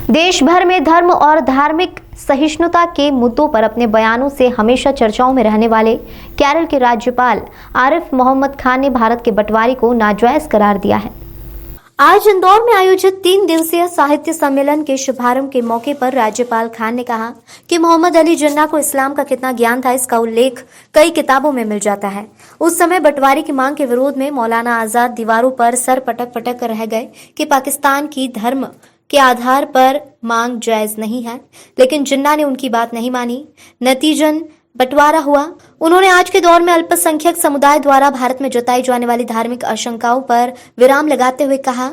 देश भर में धर्म और धार्मिक सहिष्णुता के मुद्दों पर अपने बयानों से हमेशा चर्चाओं में रहने वाले केरल के राज्यपाल आरिफ मोहम्मद खान ने भारत के बंटवारे को नाजायज करार दिया है। आज इंदौर में आयोजित 3 दिवसीय साहित्य सम्मेलन के शुभारंभ के मौके पर राज्यपाल खान ने कहा कि मोहम्मद अली जिन्ना को इस्लाम का कितना ज्ञान था, इसका उल्लेख कई किताबों में मिल जाता है। उस समय बंटवारे की मांग के विरोध में मौलाना आजाद दीवारों पर सर पटक पटक कर रह गए कि पाकिस्तान की धर्म के आधार पर मांग जायज नहीं है, लेकिन जिन्ना ने उनकी बात नहीं मानी। नतीजन बंटवारा हुआ। उन्होंने आज के दौर में अल्पसंख्यक समुदाय द्वारा भारत में जताई जाने वाली धार्मिक आशंकाओं पर विराम लगाते हुए कहा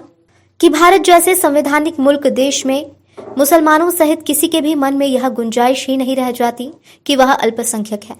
कि भारत जैसे संवैधानिक मुल्क देश में मुसलमानों सहित किसी के भी मन में यह गुंजाइश ही नहीं रह जाती कि वह अल्पसंख्यक है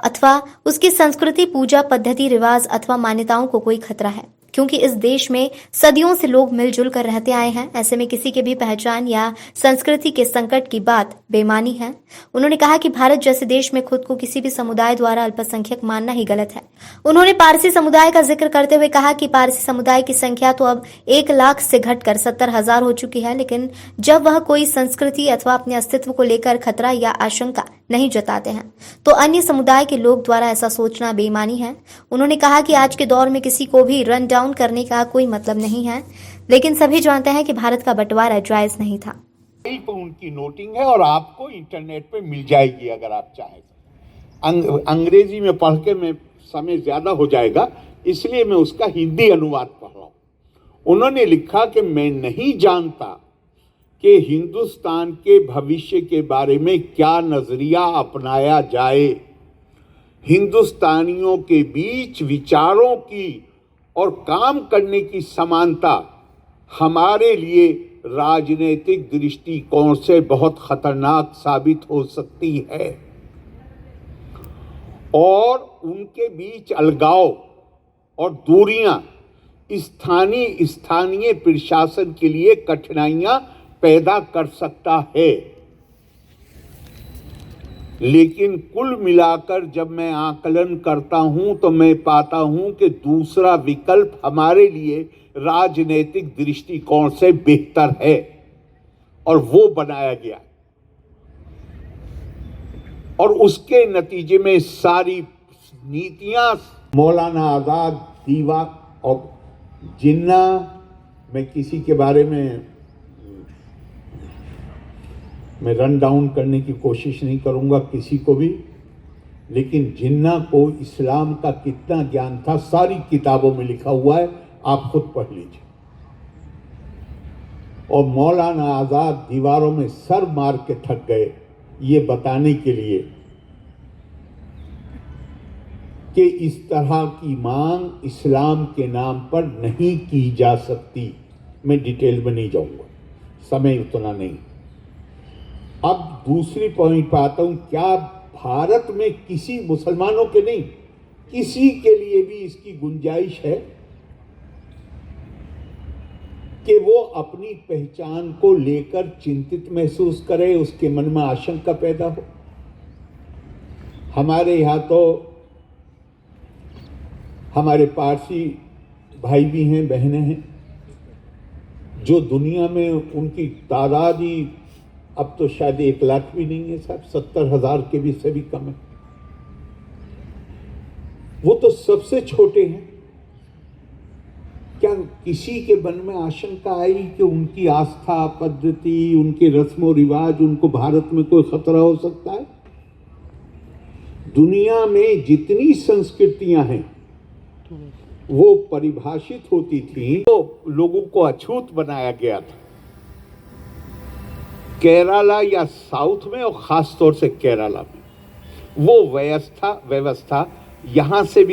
अथवा उसकी संस्कृति, पूजा पद्धति, रिवाज अथवा मान्यताओं को कोई खतरा है, क्योंकि इस देश में सदियों से लोग मिलजुल कर रहते आए हैं। ऐसे में किसी के भी पहचान या संस्कृति के संकट की बात बेमानी है। उन्होंने कहा कि भारत जैसे देश में खुद को किसी भी समुदाय द्वारा अल्पसंख्यक मानना ही गलत है। उन्होंने पारसी समुदाय का जिक्र करते हुए कहा कि पारसी समुदाय की संख्या तो अब 1 लाख से घटकर 70,000 हो चुकी है, लेकिन जब वह कोई संस्कृति अथवा अपने अस्तित्व को लेकर खतरा या आशंका नहीं जताते हैं तो अन्य समुदाय के लोग द्वारा ऐसा सोचना बेईमानी है। उन्होंने कहा कि आज के दौर में किसी को भी रन डाउन करने का कोई मतलब नहीं है, लेकिन सभी जानते हैं कि भारत का बंटवारा जायज नहीं था। उनकी नोटिंग है और आपको इंटरनेट पे मिल जाएगी अगर आप चाहें। अंग्रेजी में पढ़ के मैं समय ज्यादा हो जाएगा, इसलिए मैं उसका हिंदी अनुवाद पढ़ रहा हूं। उन्होंने लिखा कि मैं नहीं जानता कि हिंदुस्तान के भविष्य के बारे में क्या नजरिया अपनाया जाए। हिंदुस्तानियों के बीच विचारों की और काम करने की समानता हमारे लिए राजनीतिक दृष्टिकोण से बहुत खतरनाक साबित हो सकती है और उनके बीच अलगाव और दूरियां स्थानीय प्रशासन के लिए कठिनाइयां पैदा कर सकता है। लेकिन कुल मिलाकर जब मैं आकलन करता हूं तो मैं पाता हूं कि दूसरा विकल्प हमारे लिए राजनीतिक दृष्टिकोण से बेहतर है और वो बनाया गया और उसके नतीजे में सारी नीतियां मौलाना आजाद, दीवा और जिन्ना, मैं किसी के बारे में मैं रन डाउन करने की कोशिश नहीं करूंगा किसी को भी, लेकिन जिन्ना को इस्लाम का कितना ज्ञान था सारी किताबों में लिखा हुआ है, आप खुद पढ़ लीजिए। और मौलाना आजाद दीवारों में सर मार के थक गए ये बताने के लिए कि इस तरह की मांग इस्लाम के नाम पर नहीं की जा सकती। मैं डिटेल में नहीं जाऊंगा, समय उतना नहीं। अब दूसरी पॉइंट पर आता हूं, क्या भारत में किसी मुसलमानों के नहीं, किसी के लिए भी इसकी गुंजाइश है कि वो अपनी पहचान को लेकर चिंतित महसूस करे, उसके मन में आशंका पैदा हो? हमारे यहाँ तो हमारे पारसी भाई भी हैं, बहनें हैं, जो दुनिया में उनकी तादाद ही अब तो शायद 1 लाख भी नहीं है साहब, 70,000 के भी से भी कम है। वो तो सबसे छोटे हैं। क्या किसी के मन में आशंका आई कि उनकी आस्था पद्धति, उनके रस्म रिवाज, उनको भारत में कोई खतरा हो सकता है? दुनिया में जितनी संस्कृतियां हैं वो परिभाषित होती थी तो लोगों को अछूत बनाया गया था। केरला या साउथ में और खास तौर से केरला में वो व्यवस्था यहां से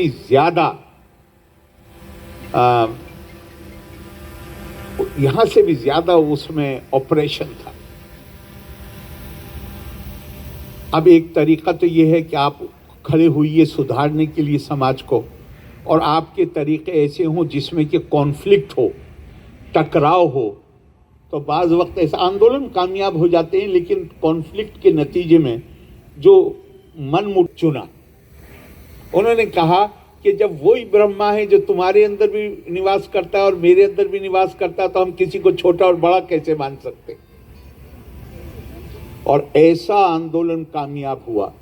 भी ज्यादा उसमें ऑपरेशन था। अब एक तरीका तो ये है कि आप खड़े हुई सुधारने के लिए समाज को, और आपके तरीके ऐसे हों जिसमें कि कॉन्फ्लिक्ट हो, टकराव हो, तो बाज़ वक्त ऐसा आंदोलन कामयाब हो जाते हैं, लेकिन कॉन्फ्लिक्ट के नतीजे में जो मनमुट चुना। उन्होंने कहा कि जब वही ब्रह्मा है जो तुम्हारे अंदर भी निवास करता है और मेरे अंदर भी निवास करता है, तो हम किसी को छोटा और बड़ा कैसे मान सकते? और ऐसा आंदोलन कामयाब हुआ।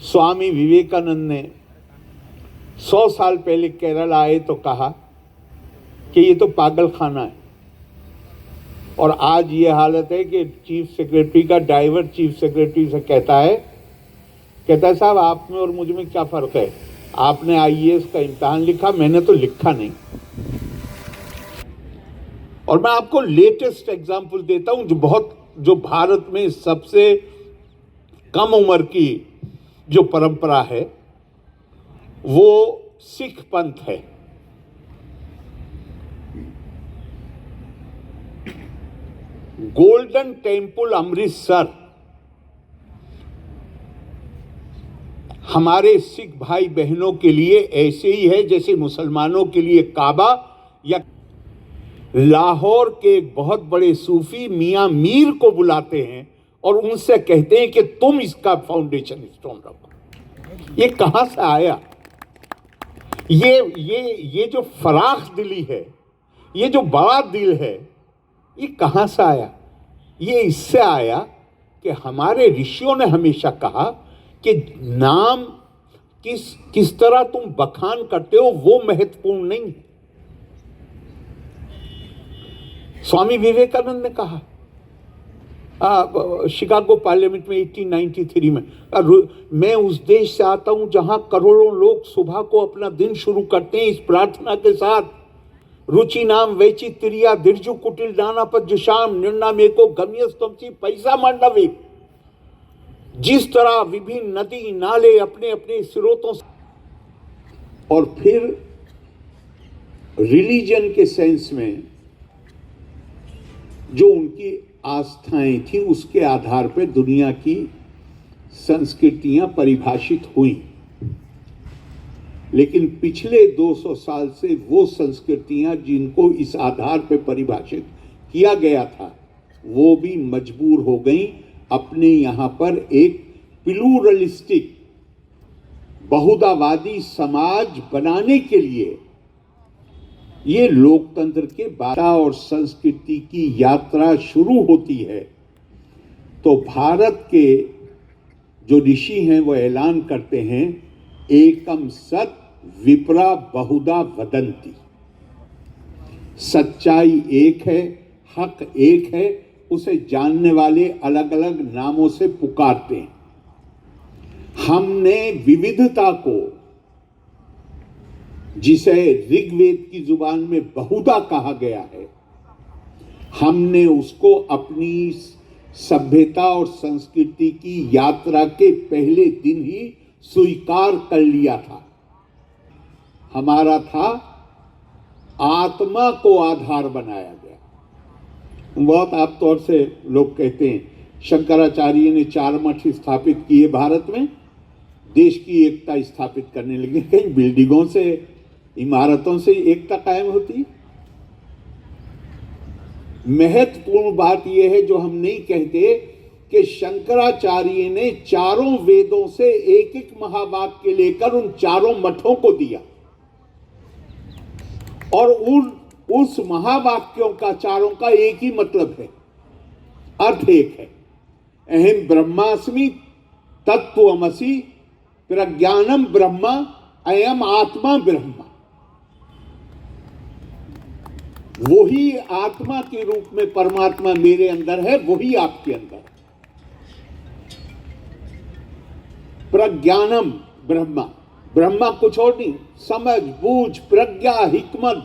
स्वामी विवेकानंद ने 100 साल पहले केरल आए तो कहा कि ये तो पागल खाना है, और आज ये हालत है कि चीफ सेक्रेटरी का ड्राइवर चीफ सेक्रेटरी से कहता है साहब आप में और मुझ में क्या फ़र्क है, आपने आईएएस का इम्तिहान लिखा, मैंने तो लिखा नहीं। और मैं आपको लेटेस्ट एग्जांपल देता हूं जो भारत में सबसे कम उम्र की जो परंपरा है वो सिख पंथ है। गोल्डन टेम्पल अमृतसर हमारे सिख भाई बहनों के लिए ऐसे ही है जैसे मुसलमानों के लिए काबा, या लाहौर के एक बहुत बड़े सूफी मियां मीर को बुलाते हैं और उनसे कहते हैं कि तुम इसका फाउंडेशन स्टोन रखो। ये कहां से आया? ये जो फराख दिली है, ये जो बड़ा दिल है, ये कहां से आया? ये इससे आया कि हमारे ऋषियों ने हमेशा कहा कि नाम किस तरह तुम बखान करते हो वो महत्वपूर्ण नहीं है। स्वामी विवेकानंद ने कहा शिकागो पार्लियामेंट में 1893 में, मैं उस देश से आता हूं जहां करोड़ों लोग सुबह को अपना दिन शुरू करते हैं इस प्रार्थना के साथ, रुचि नाम वैची तिरिया दिर्जु कुटिल दाना पज्जुशाम निर्णामेको गम्यस्तमसी पैसा मांडवे। जिस तरह विभिन्न नदी नाले अपने अपने स्रोतों से, और फिर रिलीजन के सेंस में जो उनकी आस्थाएं थी उसके आधार पर दुनिया की संस्कृतियां परिभाषित हुई। लेकिन पिछले 200 साल से वो संस्कृतियां जिनको इस आधार पर परिभाषित किया गया था वो भी मजबूर हो गई अपने यहाँ पर एक प्लूरलिस्टिक बहुदावादी समाज बनाने के लिए। ये लोकतंत्र के भाषा और संस्कृति की यात्रा शुरू होती है तो भारत के जो ऋषि हैं वो ऐलान करते हैं एकम सत विप्रा बहुधा वदंती। सच्चाई एक है, हक एक है, उसे जानने वाले अलग अलग नामों से पुकारते हैं। हमने विविधता को, जिसे ऋग्वेद की जुबान में बहुधा कहा गया है, हमने उसको अपनी सभ्यता और संस्कृति की यात्रा के पहले दिन ही स्वीकार कर लिया था। हमारा था आत्मा को आधार बनाया गया। बहुत आम तौर से लोग कहते हैं शंकराचार्य ने 4 मठ स्थापित किए भारत में, देश की एकता स्थापित करने लगे। कहीं बिल्डिंगों से, इमारतों से एकता कायम होती? महत्वपूर्ण बात यह है जो हम नहीं कहते कि शंकराचार्य ने 4 वेदों से एक एक महावाक्य लेकर उन 4 मठों को दिया और उस महावाक्यों का 4 का एक ही मतलब है, अर्थ एक है। अहम ब्रह्मास्मि तत्त्वमसि प्रज्ञानम ब्रह्मा अयम आत्मा ब्रह्मा। वही आत्मा के रूप में परमात्मा मेरे अंदर है, वही आपके अंदर है। प्रज्ञानम ब्रह्मा, ब्रह्मा कुछ और नहीं, समझ बूझ प्रज्ञा हिकमत